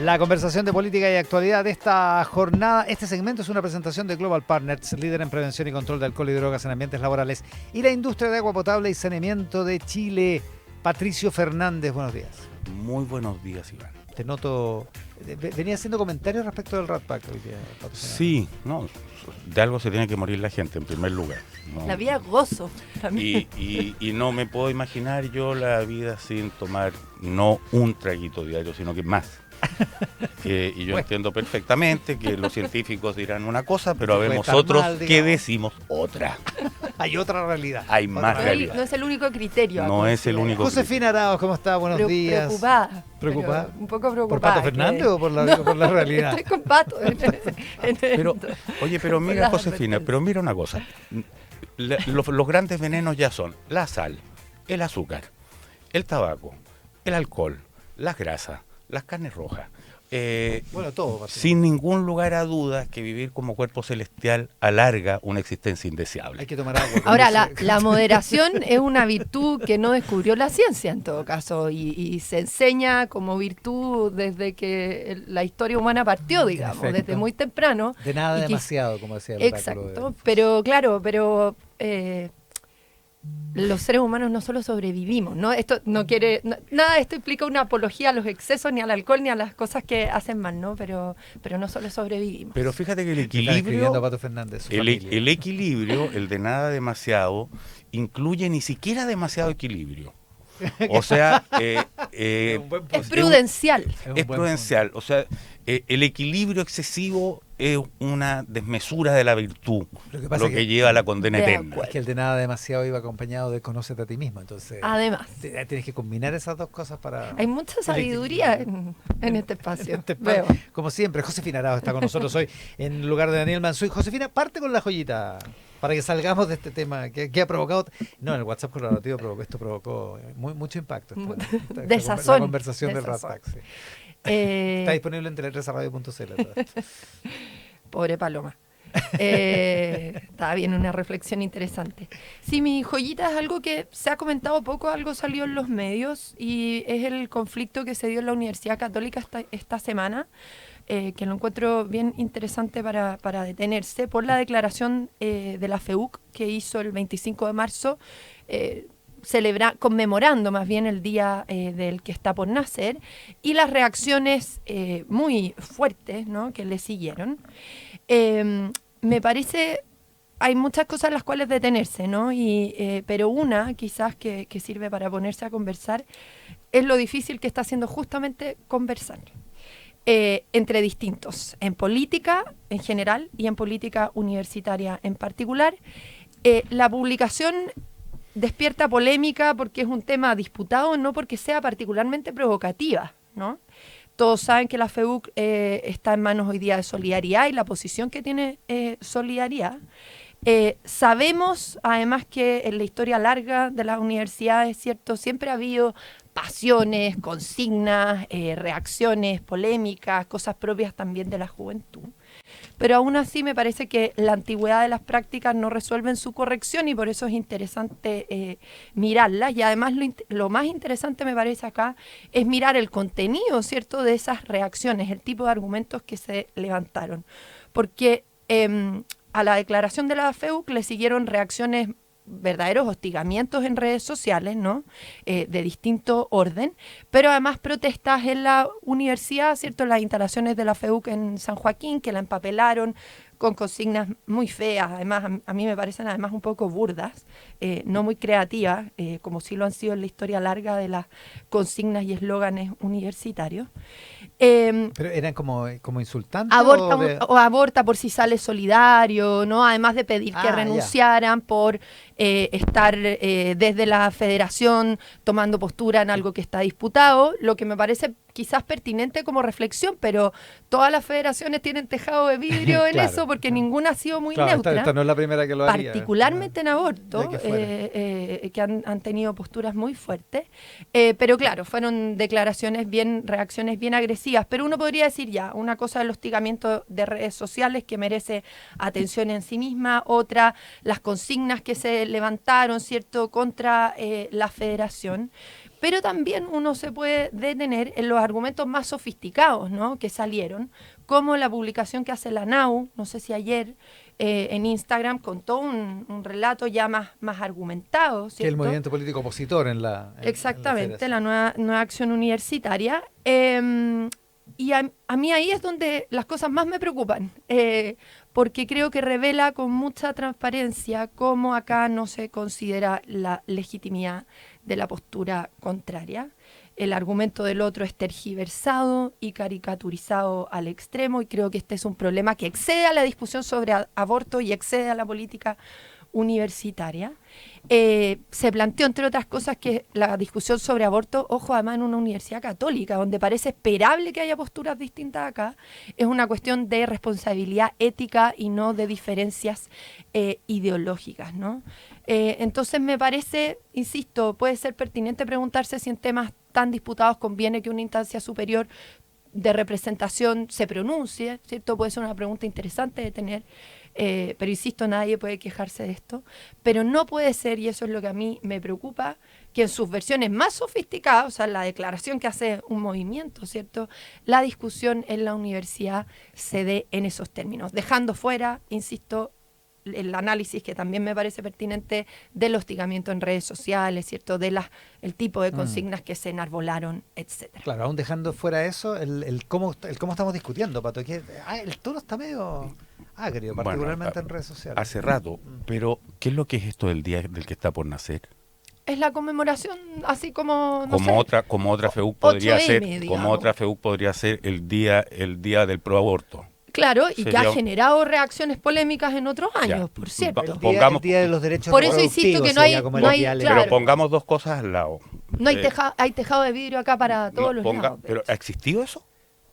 La conversación de política y actualidad de esta jornada. Este segmento es una presentación de Global Partners, líder en prevención y control de alcohol y drogas en ambientes laborales, y la industria de agua potable y saneamiento de Chile. Patricio Fernández, buenos días. Muy buenos días, Iván. Te noto, venía haciendo comentarios respecto del Rat Pack hoy día, Patricio. Sí, no, de algo se tiene que morir la gente en primer lugar, ¿no? La vida es gozo también. Y no me puedo imaginar yo la vida sin tomar no un traguito diario, sino que más. Y yo entiendo perfectamente que los científicos dirán una cosa, pero habemos otros que decimos otra. Hay otra realidad. Hay más realidad. No es el único criterio. No es el único criterio. Josefina Arauz, ¿cómo está? Buenos días. Preocupada. ¿Preocupada? Un poco preocupada. ¿Por Pato Fernández o por la realidad? Estoy con Pato. Pero mira, Josefina, pero mira una cosa. Los grandes venenos ya son la sal, el azúcar, el tabaco, el alcohol, las grasas, las carnes rojas. Bueno, todo. Sin ningún lugar a dudas que vivir como cuerpo celestial alarga una existencia indeseable. Hay que tomar agua. Ahora, la moderación es una virtud que no descubrió la ciencia en todo caso y se enseña como virtud desde que la historia humana partió, digamos, desde muy temprano. De nada demasiado, como decía el Exacto, pero claro, los seres humanos no solo sobrevivimos, ¿no? Esto no quiere, nada de esto implica una apología a los excesos, ni al alcohol, ni a las cosas que hacen mal, ¿no? Pero no solo sobrevivimos. Pero fíjate que el equilibrio, Pato Fernández, el equilibrio, el de nada demasiado, incluye ni siquiera demasiado equilibrio. O sea, es prudencial. Es prudencial. O sea, el equilibrio excesivo es una desmesura de la virtud, lo que lleva a la condena eterna. Es que el de nada demasiado iba acompañado de conócete a ti mismo, entonces además tienes que combinar esas dos cosas para... Hay mucha sabiduría en este espacio. Como siempre, Josefina Arauz está con nosotros hoy en lugar de Daniel Mansuy. Josefina, parte con la joyita para que salgamos de este tema que ha provocado... No, en el WhatsApp colaborativo esto provocó mucho impacto. Desazón. La conversación del Rat Pack, sí. Está disponible en teletresaradio.cl. Pobre Paloma. Estaba bien, una reflexión interesante. Sí, mi joyita es algo que se ha comentado poco, algo salió en los medios, y es el conflicto que se dio en la Universidad Católica esta semana, que lo encuentro bien interesante para detenerse, por la declaración de la FEUC que hizo el 25 de marzo, conmemorando más bien el día del que está por nacer, y las reacciones muy fuertes, ¿no?, que le siguieron. Me parece, hay muchas cosas en las cuales detenerse, ¿no? Pero una quizás que sirve para ponerse a conversar es lo difícil que está haciendo justamente conversar entre distintos, en política en general y en política universitaria en particular. La publicación despierta polémica porque es un tema disputado, no porque sea particularmente provocativa, ¿no? Todos saben que la FEUC está en manos hoy día de Solidaridad y la posición que tiene Solidaridad. Sabemos además que en la historia larga de las universidades, ¿cierto?, siempre ha habido pasiones, consignas, reacciones, polémicas, cosas propias también de la juventud. Pero aún así me parece que la antigüedad de las prácticas no resuelven su corrección y por eso es interesante mirarlas. Y además lo más interesante me parece acá es mirar el contenido, ¿cierto?, de esas reacciones, el tipo de argumentos que se levantaron. Porque a la declaración de la FEUC le siguieron reacciones, verdaderos hostigamientos en redes sociales, ¿no?, de distinto orden, pero además protestas en la universidad, ¿cierto?, en las instalaciones de la FEUC en San Joaquín, que la empapelaron con consignas muy feas, además a mí me parecen además un poco burdas, no muy creativas, como sí lo han sido en la historia larga de las consignas y eslóganes universitarios. ¿Pero eran como insultantes? Aborta por si sale solidario, ¿no? Además de pedir que renunciaran por estar desde la federación tomando postura en algo que está disputado, lo que me parece quizás pertinente como reflexión, pero todas las federaciones tienen tejado de vidrio en claro, eso, porque ninguna ha sido muy neutra. Esta no es la primera que lo haría. Particularmente en aborto, que han tenido posturas muy fuertes. Pero claro, fueron reacciones bien agresivas. Pero uno podría decir una cosa el hostigamiento de redes sociales que merece atención en sí misma, otra las consignas que se levantaron, ¿cierto?, contra la federación. Pero también uno se puede detener en los argumentos más sofisticados, ¿no?, que salieron, como la publicación que hace la NAU, no sé si ayer, en Instagram, con todo un relato ya más argumentado, ¿cierto? Que el movimiento político opositor en la... Exactamente, la nueva acción universitaria. Y a mí ahí es donde las cosas más me preocupan, porque creo que revela con mucha transparencia cómo acá no se considera la legitimidad de la postura contraria. El argumento del otro es tergiversado y caricaturizado al extremo, y creo que este es un problema que excede a la discusión sobre aborto y excede a la política universitaria. Se planteó, entre otras cosas, que la discusión sobre aborto, ojo, además en una universidad católica, donde parece esperable que haya posturas distintas acá, es una cuestión de responsabilidad ética y no de diferencias ideológicas, ¿no? Entonces me parece, insisto, puede ser pertinente preguntarse si en temas tan disputados conviene que una instancia superior de representación se pronuncie, ¿cierto? Puede ser una pregunta interesante de tener. Pero insisto, nadie puede quejarse de esto, pero no puede ser, y eso es lo que a mí me preocupa, que en sus versiones más sofisticadas, o sea, la declaración que hace un movimiento, ¿cierto?, la discusión en la universidad se dé en esos términos, dejando fuera, insisto, el análisis que también me parece pertinente del hostigamiento en redes sociales, ¿cierto?, de el tipo de consignas que se enarbolaron, etcétera. Claro, aún dejando fuera eso, el cómo estamos discutiendo, Pato, que el tono está medio agrio, particularmente en redes sociales. Hace rato, pero ¿qué es lo que es esto del día del que está por nacer? Es la conmemoración, así como, no como otra FEUC podría 8M, ser, digamos. como otra FEUC podría ser el día del proaborto. Claro, y Sería que ha generado reacciones polémicas en otros años, Ya. por cierto. El día de los derechos Por eso insisto que no hay, claro, Pero pongamos dos cosas al lado. no hay, hay tejado de vidrio acá para todos los lados. Pero ¿ha existido eso?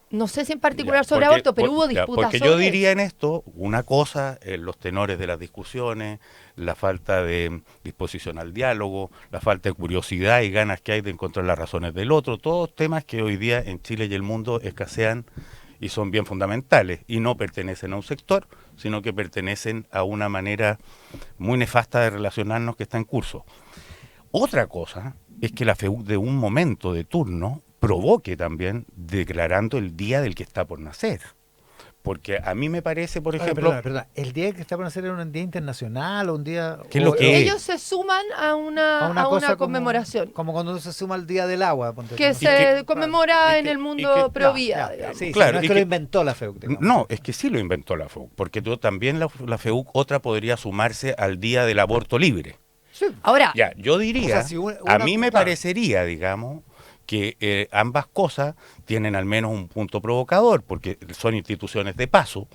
No sé si en particular Ya, sobre porque- aborto, pero por- hubo ya, disputas porque sobre yo diría eso. en esto una cosa, los tenores de las discusiones, la falta de disposición al diálogo, la falta de curiosidad y ganas que hay de encontrar las razones del otro, todos temas que hoy día en Chile y el mundo escasean y son bien fundamentales y no pertenecen a un sector, sino que pertenecen a una manera muy nefasta de relacionarnos que está en curso. Otra cosa es que la FEUC de un momento de turno provoque también declarando el día del que está por nacer. Porque a mí me parece, por ejemplo... Perdona, ¿el día que está por nacer era un día internacional o un día...? ¿Qué es lo que es? Ellos se suman a una cosa conmemoración como cuando se suma el Día del Agua. Ponte que tú. se conmemora en el y mundo que- pro Ya, vida, ya, digamos. sí, Claro, no es y que lo que- inventó la FEUC. digamos. No, es que sí lo inventó la FEUC, porque también la FEUC otra podría sumarse al día del aborto libre. Sí. Ahora, Ya, yo diría, O sea, si a mí me claro. parecería, digamos, que ambas cosas tienen al menos un punto provocador, porque son instituciones de paso,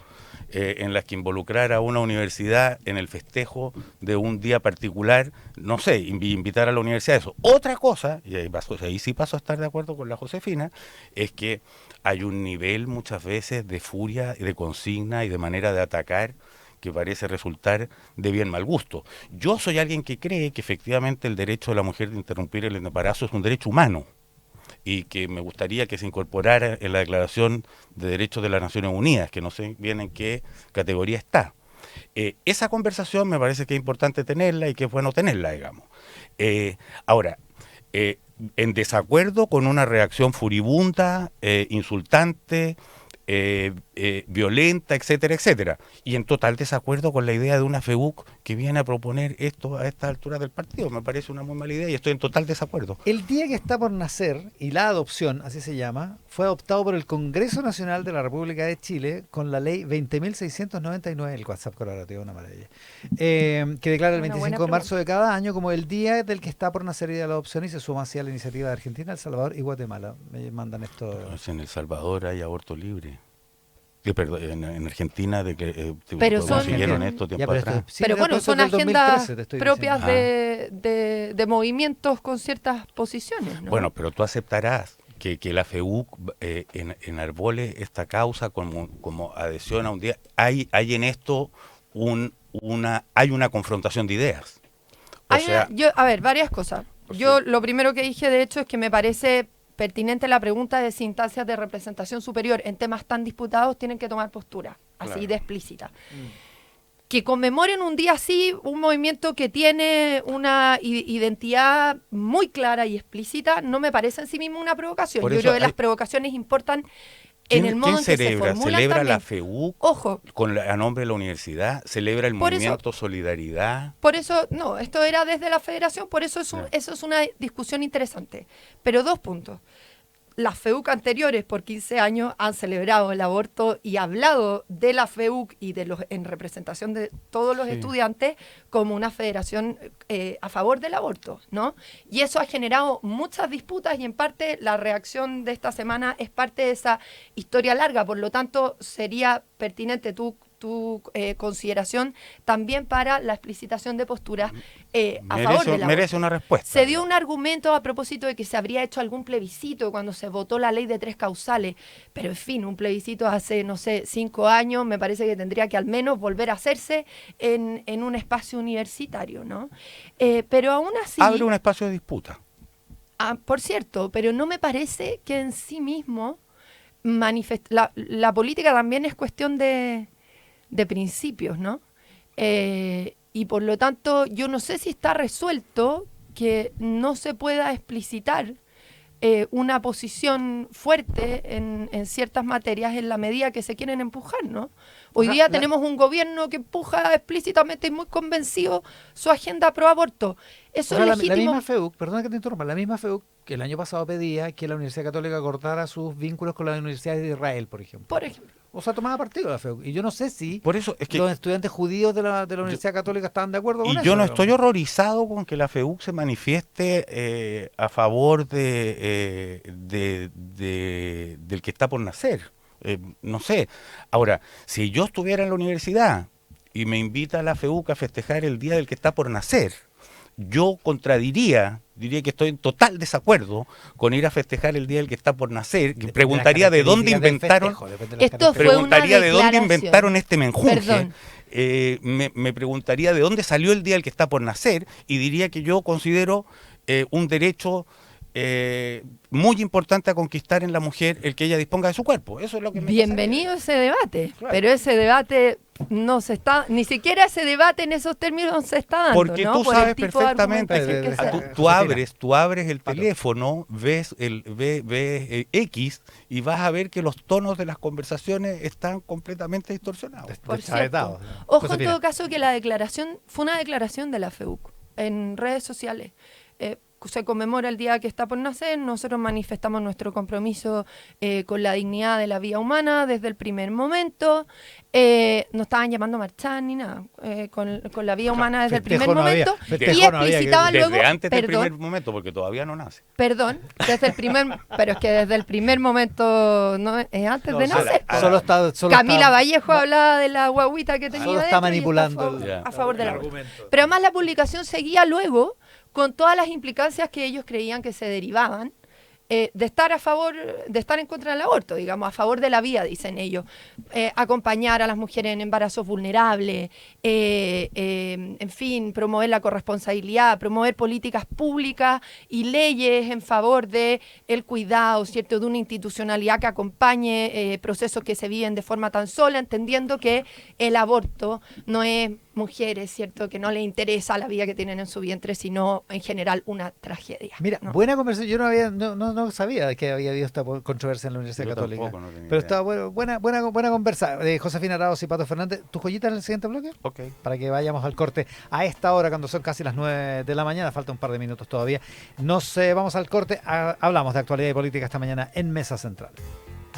en las que involucrar a una universidad en el festejo de un día particular, no sé, invitar a la universidad a eso. Otra cosa, y ahí sí paso a estar de acuerdo con la Josefina, es que hay un nivel muchas veces de furia, de consigna y de manera de atacar que parece resultar de bien mal gusto. Yo soy alguien que cree que efectivamente el derecho de la mujer de interrumpir el embarazo es un derecho humano y que me gustaría que se incorporara en la Declaración de Derechos de las Naciones Unidas, que no sé bien en qué categoría está. Esa conversación me parece que es importante tenerla y que es bueno tenerla, digamos. Ahora, en desacuerdo con una reacción furibunda, insultante, violenta, etcétera, etcétera. Y en total desacuerdo con la idea de una FEUC que viene a proponer esto a esta altura del partido. Me parece una muy mala idea y estoy en total desacuerdo. El día que está por nacer y la adopción, así se llama, fue adoptado por el Congreso Nacional de la República de Chile con la ley 20.699, el WhatsApp corporativo, una maravilla, que declara el Una 25 buena de marzo de cada año como el día del que está por nacer y de la adopción, y se suma así a la iniciativa de Argentina, El Salvador y Guatemala. Me mandan esto. Pues en El Salvador hay aborto libre. Perdón, en Argentina de que Pero son- consiguieron esto tiempo pero atrás. sí, pero mira, bueno, esto son es del agendas 2013, te estoy propias diciendo. de movimientos con ciertas posiciones, ¿no? Bueno, pero tú aceptarás que la FEUC enarbole esta causa como adhesión a un día. Hay en esto hay una confrontación de ideas. O sea, a ver, varias cosas. Yo lo primero que dije, de hecho, es que me parece pertinente la pregunta de si instancias de representación superior en temas tan disputados tienen que tomar postura, así Claro. de explícita. que conmemoren un día así, un movimiento que tiene una identidad muy clara y explícita, no me parece en sí mismo una provocación. Por Yo eso creo que las provocaciones importan en el modo en que se formulan ¿Celebra también. la FEUC Ojo, a nombre de la universidad? ¿Celebra el Por eso- movimiento Solidaridad? por eso, no, esto era desde la federación, por eso eso es una discusión interesante. Pero 2 puntos. Las FEUC anteriores por 15 años han celebrado el aborto y hablado de la FEUC y en representación de todos los Sí. estudiantes como una federación a favor del aborto, ¿no? Y eso ha generado muchas disputas y en parte la reacción de esta semana es parte de esa historia larga, por lo tanto sería pertinente tu consideración también para la explicitación de posturas a favor del aborto. Merece una respuesta. Se dio un argumento a propósito de que se habría hecho algún plebiscito cuando se votó la ley de 3 causales, pero en fin, un plebiscito hace, no sé, 5 años, me parece que tendría que al menos volver a hacerse en un espacio universitario, ¿no? Pero aún así... Abre un espacio de disputa. por cierto, pero no me parece que en sí mismo la política también es cuestión de principios, ¿no? Y por lo tanto, yo no sé si está resuelto que no se pueda explicitar una posición fuerte en ciertas materias en la medida que se quieren empujar, ¿no? Hoy día tenemos un gobierno que empuja explícitamente y muy convencido su agenda pro aborto. Eso es legítimo. La misma FEUC, perdona que te interrumpa, la misma FEUC que el año pasado pedía que la Universidad Católica cortara sus vínculos con la Universidad de Israel, por ejemplo. Por ejemplo. O sea, tomaba partido la FEUC. Y yo no sé si Por eso es que los estudiantes judíos de la Universidad Católica estaban de acuerdo con eso. y yo no digamos. estoy horrorizado con que la FEUC se manifieste a favor del que está por nacer. No sé. Ahora, si yo estuviera en la universidad y me invita a la FEUC a festejar el día del que está por nacer, yo diría que estoy en total desacuerdo con ir a festejar el día del que está por nacer. Preguntaría de dónde inventaron, Esto fue preguntaría una de dónde declaración. inventaron este menjunje. Perdón. Me preguntaría de dónde salió el día del que está por nacer y diría que yo considero un derecho muy importante a conquistar en la mujer el que ella disponga de su cuerpo. Eso es lo que me Bienvenido ese debate, Claro. pero ese debate no se está, ni siquiera ese debate en esos términos se está dando, Porque ¿no? tú Por el sabes tipo de perfectamente, argumentación que se da. tú abres el teléfono, ves X y vas a ver que los tonos de las conversaciones están completamente distorsionados. Por Deschavetado. cierto. Ojo en Josefina. todo caso que la declaración fue una declaración de la FEUC en redes sociales. Se conmemora el día que está por nacer, nosotros manifestamos nuestro compromiso con la dignidad de la vida humana desde el primer momento, no estaban llamando a marchar ni nada, con la vida humana desde el festejo primer no había, momento festejo y no había, explicitaban Desde luego, antes del perdón, primer momento, porque todavía no nace. Perdón, pero es que desde el primer momento, no es antes No, de nacer. solo está, Camila Vallejo hablaba de la guaguita que tenía Solo dentro está y manipulando a favor del el aborto. argumento. Pero además la publicación seguía luego con todas las implicancias que ellos creían que se derivaban de estar a favor, de estar en contra del aborto, digamos, a favor de la vida, dicen ellos. Acompañar a las mujeres en embarazos vulnerables, en fin, promover la corresponsabilidad, promover políticas públicas y leyes en favor de el cuidado, ¿cierto?, de una institucionalidad que acompañe procesos que se viven de forma tan sola, entendiendo que el aborto no es mujeres, ¿cierto?, que no les interesa la vida que tienen en su vientre, sino en general una tragedia. Mira, ¿no? buena conversación. Yo no sabía que había habido esta controversia en la Universidad Yo Católica. tampoco, no tenía Pero idea. estaba buena conversa. Josefina Arauz y Pato Fernández, ¿tu joyita en el siguiente bloque? Ok. Para que vayamos al corte a esta hora, cuando son casi las 9 de la mañana, falta un par de minutos todavía. Vamos al corte, hablamos de actualidad y política esta mañana en Mesa Central.